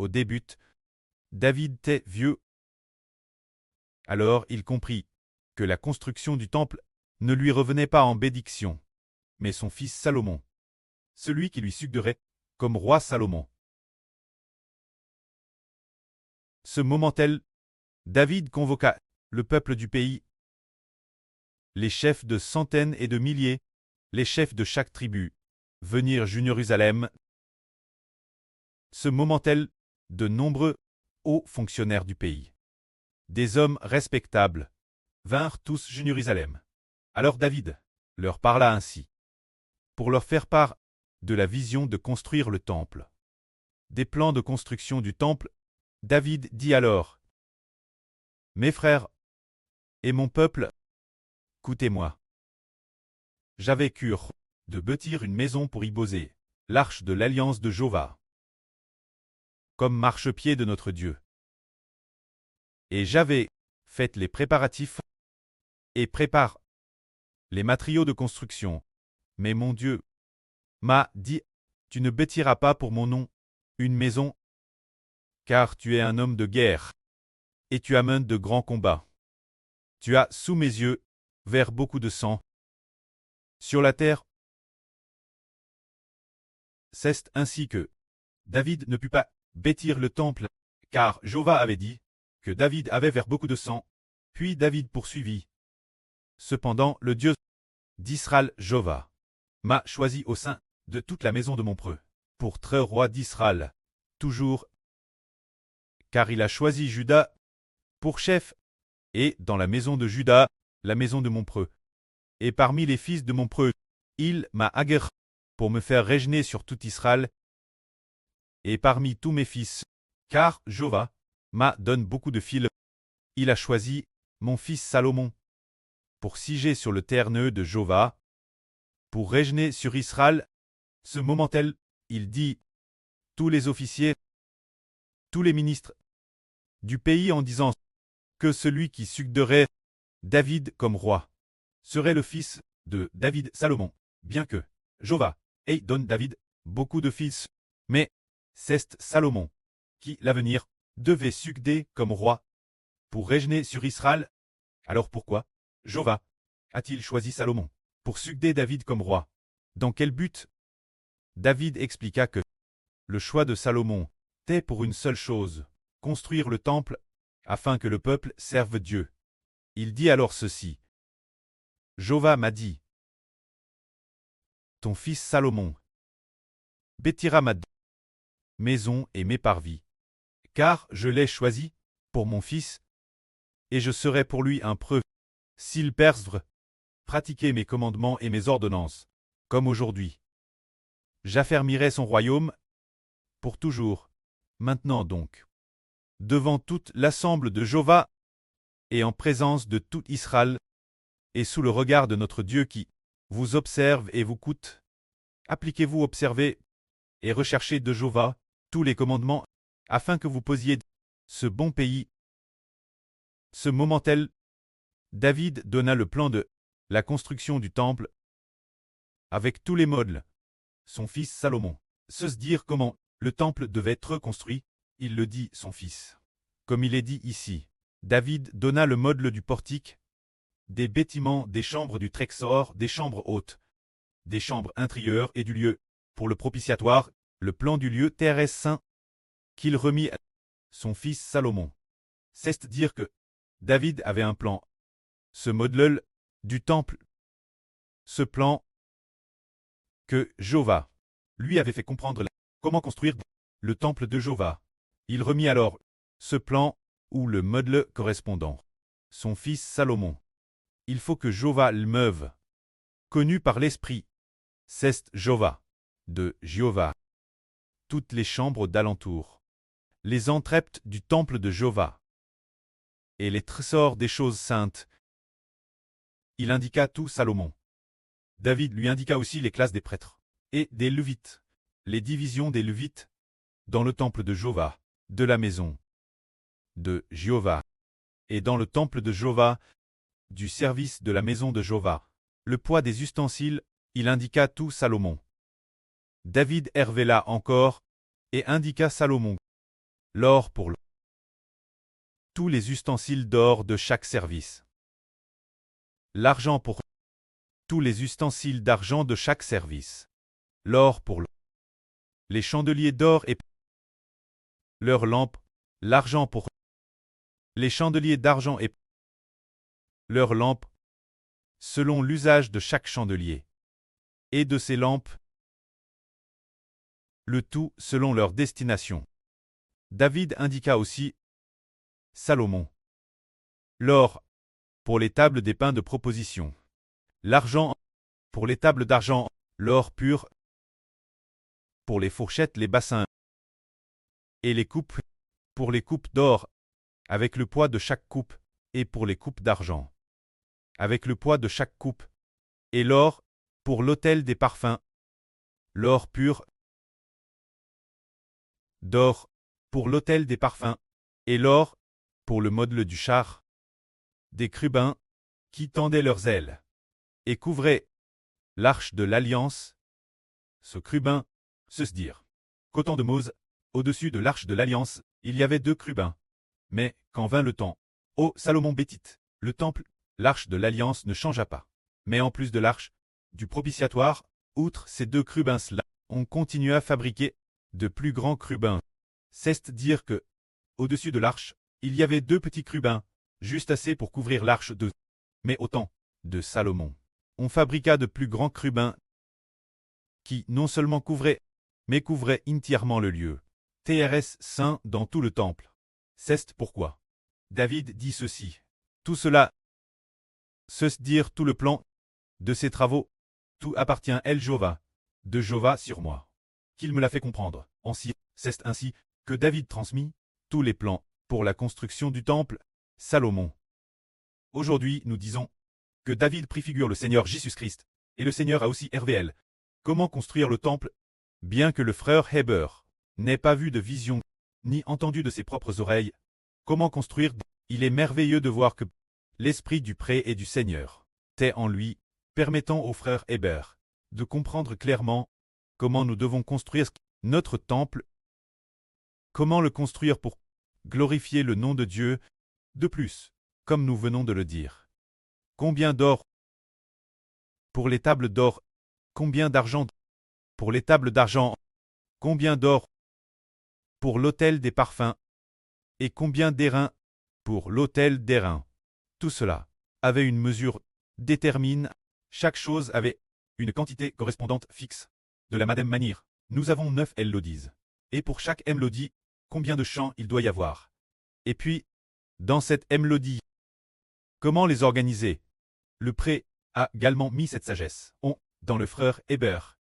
au début, David était vieux. Alors il comprit que la construction du temple ne lui revenait pas en bénédiction, mais son fils Salomon, celui qui lui succéderait comme roi Salomon. Ce moment-là, David convoqua le peuple du pays, les chefs de centaines et de milliers, les chefs de chaque tribu, venir Jérusalem. Ce moment-là, de nombreux hauts fonctionnaires du pays, des hommes respectables, vinrent tous Jérusalem. Alors David leur parla ainsi, pour leur faire part de la vision de construire le temple. Des plans de construction du temple, David dit alors, « Mes frères et mon peuple, écoutez-moi. J'avais cure de bâtir une maison pour y poser l'arche de l'alliance de Jéhovah, comme marchepied de notre Dieu. Et j'avais fait les préparatifs et prépare les matériaux de construction. Mais mon Dieu m'a dit, tu ne bâtiras pas pour mon nom une maison, car tu es un homme de guerre, et tu amènes de grands combats. Tu as sous mes yeux vers beaucoup de sang sur la terre. C'est ainsi que David ne put pas bâtir le temple, car Jéhovah avait dit que David avait vers beaucoup de sang. Puis David poursuivit. Cependant, le Dieu d'Israël, Jéhovah, m'a choisi au sein de toute la maison de mon preux, pour être roi d'Israël, toujours, car il a choisi Juda pour chef, et dans la maison de Juda, la maison de mon preux. Et parmi les fils de mon preux, il m'a aguerri pour me faire régner sur tout Israël, et parmi tous mes fils, car Jéhovah m'a donné beaucoup de fils, il a choisi mon fils Salomon pour siéger sur le trône de Jéhovah, pour régner sur Israël. Ce moment-là, il dit, tous les officiers, tous les ministres du pays en disant que celui qui succéderait David comme roi serait le fils de David Salomon, bien que Jéhovah ait donné David beaucoup de fils, mais c'est Salomon qui, l'avenir, devait succéder comme roi pour régner sur Israël. Alors pourquoi Jéhovah a-t-il choisi Salomon pour succéder David comme roi? Dans quel but? David expliqua que le choix de Salomon était pour une seule chose, construire le temple, afin que le peuple serve Dieu. Il dit alors ceci. Jéhovah m'a dit, ton fils Salomon bâtira ma maison et mes parvis, car je l'ai choisi pour mon fils, et je serai pour lui un preuve, s'il persévère, pratiquer mes commandements et mes ordonnances, comme aujourd'hui. J'affermirai son royaume pour toujours. Maintenant donc, devant toute l'assemblée de Jéhovah, et en présence de tout Israël, et sous le regard de notre Dieu qui vous observe et vous coûte, appliquez-vous, observez et recherchez de Jéhovah tous les commandements, afin que vous posiez ce bon pays. Ce moment-là, David donna le plan de la construction du temple, avec tous les modes. Son fils Salomon se dire comment le temple devait être construit, il le dit son fils. Comme il est dit ici, David donna le modèle du portique, des bâtiments, des chambres du trésor, des chambres hautes, des chambres intérieures et du lieu, pour le propitiatoire, le plan du lieu terrestre saint, qu'il remit à son fils Salomon. C'est dire que David avait un plan. Ce modèle du temple, ce plan que Jéhovah lui avait fait comprendre comment construire le temple de Jéhovah. Il remit alors ce plan ou le modèle correspondant. Son fils Salomon. Il faut que Jéhovah le meuve. Connu par l'Esprit. C'est Jéhovah. De Jéhovah. Toutes les chambres d'alentour. Les entr'eptes du temple de Jéhovah. Et les trésors des choses saintes. Il indiqua tout Salomon. David lui indiqua aussi les classes des prêtres et des Lévites, les divisions des Lévites, dans le temple de Jéhovah, de la maison de Jéhovah, et dans le temple de Jéhovah, du service de la maison de Jéhovah. Le poids des ustensiles, il indiqua tout Salomon. David révéla encore, et indiqua Salomon, l'or pour tous les ustensiles d'or de chaque service. L'argent pour tous les ustensiles d'argent de chaque service. L'or pour les chandeliers d'or et leurs lampes. L'argent pour les chandeliers d'argent et leurs lampes, selon l'usage de chaque chandelier. Et de ces lampes, le tout selon leur destination. David indiqua aussi Salomon. L'or, pour les tables des pains de proposition. L'argent, pour les tables d'argent. L'or pur, pour les fourchettes, les bassins. Et les coupes, pour les coupes d'or, avec le poids de chaque coupe, et pour les coupes d'argent, avec le poids de chaque coupe. Et l'or, pour l'autel des parfums. L'or pur, d'or, pour l'autel des parfums. Et l'or, pour le modèle du char. Des crubins, qui tendaient leurs ailes, et couvraient l'arche de l'Alliance. Ce crubin, se dire. Qu'au temps de Mose, au-dessus de l'arche de l'Alliance, il y avait 2 crubins. Mais, quand vint le temps, ô Salomon bétite, le temple, l'arche de l'Alliance ne changea pas. Mais en plus de l'arche, du propitiatoire, outre ces 2 crubins-là, on continua à fabriquer de plus grands crubins. C'est dire que, au-dessus de l'arche, il y avait 2 petits crubins, juste assez pour couvrir l'arche de. Mais au temps de Salomon, on fabriqua de plus grands crubins qui non seulement couvraient, mais couvraient entièrement le lieu. TRS saint dans tout le temple. C'est pourquoi David dit ceci. Tout cela, se dire tout le plan de ses travaux, tout appartient à Jéhovah, de Jéhovah sur moi. Qu'il me l'a fait comprendre. C'est ainsi que David transmit tous les plans pour la construction du temple, Salomon. Aujourd'hui, nous disons que David préfigure le Seigneur Jésus-Christ, et le Seigneur a aussi RVL. Comment construire le temple? Bien que le frère Heber n'ait pas vu de vision, ni entendu de ses propres oreilles, comment construire? Il est merveilleux de voir que l'esprit du pré et du Seigneur est en lui, permettant au frère Heber de comprendre clairement comment nous devons construire notre temple, comment le construire pour glorifier le nom de Dieu. De plus, comme nous venons de le dire, combien d'or pour les tables d'or, combien d'argent pour les tables d'argent, combien d'or pour l'autel des parfums, et combien d'airain pour l'autel d'airain. Tout cela avait une mesure détermine, chaque chose avait une quantité correspondante fixe. De la même manière, nous avons 9 mélodies. Et pour chaque mélodie, combien de chants il doit y avoir. Et puis, dans cette mélodie, comment les organiser? Le pré a également mis cette sagesse. Dans le frère Heber.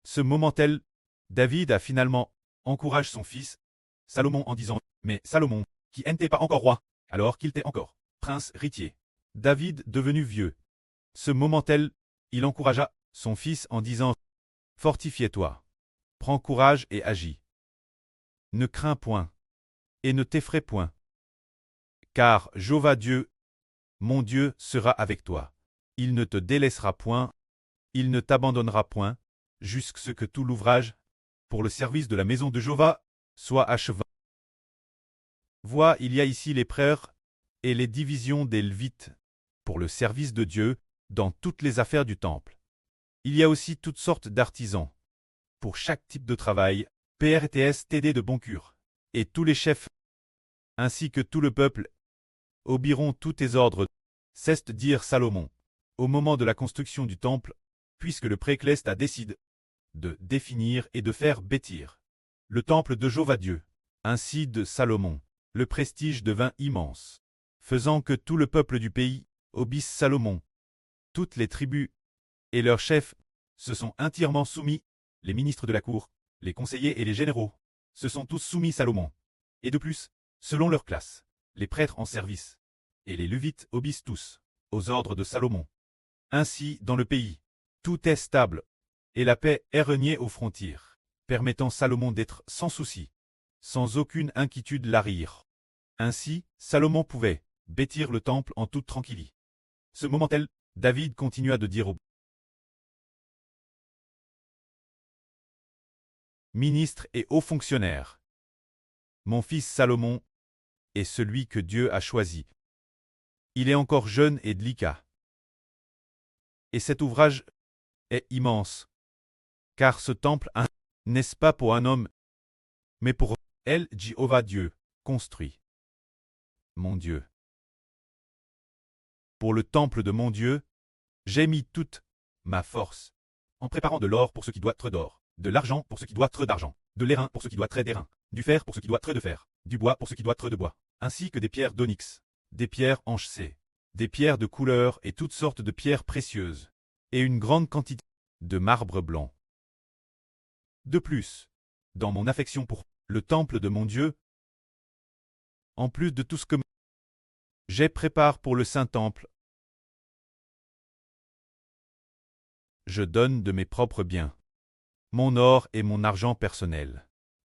Ce moment tel, David a finalement encouragé son fils, Salomon en disant, mais Salomon, qui n'était pas encore roi, alors qu'il était encore prince héritier. David devenu vieux. Ce moment tel, il encouragea son fils en disant, fortifie-toi, prends courage et agis. Ne crains point, et ne t'effraie point. Car Jéhovah Dieu, mon Dieu, sera avec toi. Il ne te délaissera point, il ne t'abandonnera point, jusqu'à ce que tout l'ouvrage, pour le service de la maison de Jéhovah, soit achevé. Vois, il y a ici les prêtres et les divisions des Lévites, pour le service de Dieu, dans toutes les affaires du temple. Il y a aussi toutes sortes d'artisans, pour chaque type de travail, PRTS TD de bon cure, et tous les chefs, ainsi que tout le peuple, obéiront tous tes ordres, c'est dire Salomon, au moment de la construction du temple, puisque le précleste a décidé de définir et de faire bâtir le temple de Jéhovah Dieu. Ainsi de Salomon, le prestige devint immense, faisant que tout le peuple du pays obéisse Salomon. Toutes les tribus et leurs chefs se sont entièrement soumis, les ministres de la cour, les conseillers et les généraux, se sont tous soumis Salomon. Et de plus, selon leur classe, les prêtres en service, et les Lévites obéissent tous aux ordres de Salomon. Ainsi, dans le pays, tout est stable, et la paix est régnée aux frontières, permettant Salomon d'être sans souci, sans aucune inquiétude l'arrière. Ainsi, Salomon pouvait bâtir le temple en toute tranquillité. Ce moment tel, David continua de dire aux ministres et hauts fonctionnaires, mon fils Salomon, est celui que Dieu a choisi. Il est encore jeune et délicat. Et cet ouvrage est immense. Car ce temple n'est-ce pas pour un homme, mais pour El Jéhovah Dieu, construit. Mon Dieu. Pour le temple de mon Dieu, j'ai mis toute ma force, en préparant de l'or pour ce qui doit être d'or, de l'argent pour ce qui doit être d'argent, de l'airain pour ce qui doit être d'airain, du fer pour ce qui doit être de fer, du bois pour ce qui doit être de bois, ainsi que des pierres d'onyx, des pierres enchâssées, des pierres de couleur et toutes sortes de pierres précieuses, et une grande quantité de marbre blanc. De plus, dans mon affection pour le temple de mon Dieu, en plus de tout ce que j'ai prépare pour le Saint-Temple, je donne de mes propres biens, mon or et mon argent personnel.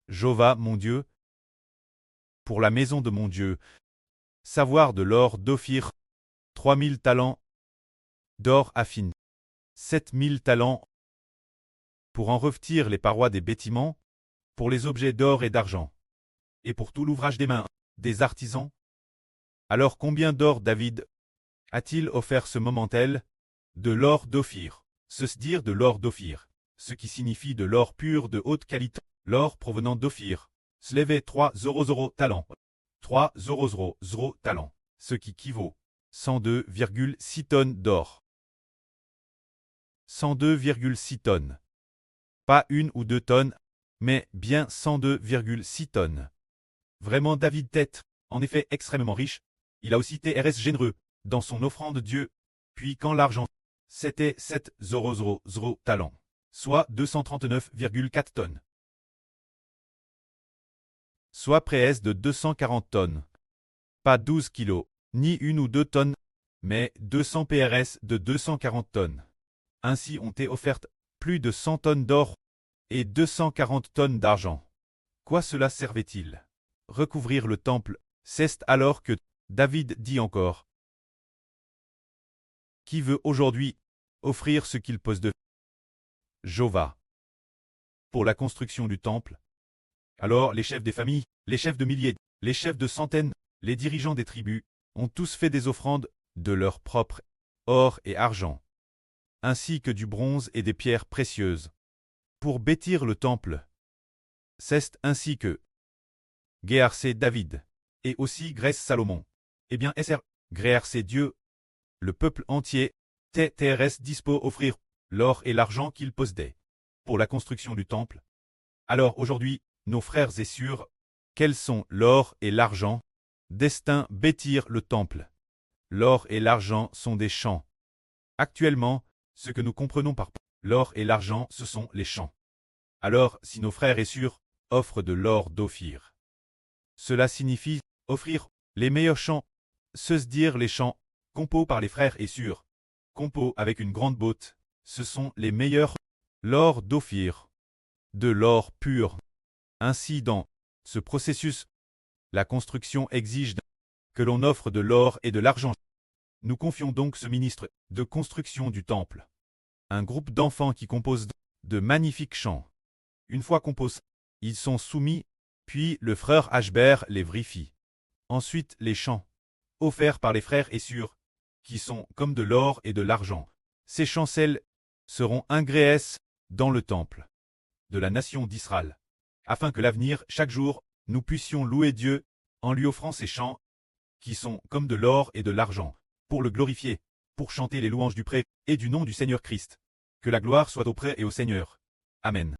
Jéhovah, mon Dieu, pour la maison de mon Dieu, savoir de l'or d'Ophir, 3000 talents, d'or affine, 7000 talents, pour en revêtir les parois des bâtiments, pour les objets d'or et d'argent, et pour tout l'ouvrage des mains, des artisans. Alors combien d'or David a-t-il offert ce moment-elle? De l'or d'Ophir, dire de l'or d'Ophir, ce qui signifie de l'or pur de haute qualité, l'or provenant d'Ophir, s'élevait 3,00 talents, 3,00 talents, ce qui équivaut 102,6 tonnes d'or. 102,6 tonnes. Pas 1 ou 2 tonnes, mais bien 102,6 tonnes. Vraiment David était, en effet, extrêmement riche. Il a aussi été généreux dans son offrande Dieu. Puis quand l'argent, c'était 7,00 talents, soit 239,4 tonnes. Soit près de 240 tonnes. Pas 12 kilos, ni 1 ou 2 tonnes, mais 200 PRS de 240 tonnes. Ainsi ont été offertes plus de 100 tonnes d'or et 240 tonnes d'argent. Quoi cela servait-il? Recouvrir le temple. C'est alors que David dit encore: qui veut aujourd'hui offrir ce qu'il pose de Jéhovah pour la construction du temple? Alors les chefs des familles, les chefs de milliers, les chefs de centaines, les dirigeants des tribus, ont tous fait des offrandes de leur propre or et argent, ainsi que du bronze et des pierres précieuses, pour bâtir le temple. C'est ainsi que Géarcé David, et aussi Grèce Salomon, et bien SR, Géarcé Dieu, le peuple entier, TTRS dispo offrir l'or et l'argent qu'ils possédaient pour la construction du temple. Alors aujourd'hui, nos frères et sœurs, quels sont l'or et l'argent? Destin bâtir le temple. L'or et l'argent sont des champs. Actuellement, ce que nous comprenons par l'or et l'argent, ce sont les champs. Alors, si nos frères et sœurs offrent de l'or d'Ophir, cela signifie offrir les meilleurs champs, dire les champs, compos par les frères et sœurs, compos avec une grande botte, ce sont les meilleurs, l'or d'Ophir, de l'or pur. Ainsi dans ce processus, la construction exige que l'on offre de l'or et de l'argent. Nous confions donc ce ministre de construction du temple. Un groupe d'enfants qui composent de magnifiques chants. Une fois composés, ils sont soumis, puis le frère Ashbert les vérifie. Ensuite les chants, offerts par les frères et sœurs, qui sont comme de l'or et de l'argent. Ces chancelles seront ingréés dans le temple de la nation d'Israël, afin que l'avenir, chaque jour, nous puissions louer Dieu en lui offrant ces chants, qui sont comme de l'or et de l'argent, pour le glorifier, pour chanter les louanges du pré et du nom du Seigneur Christ. Que la gloire soit auprès et au Seigneur. Amen.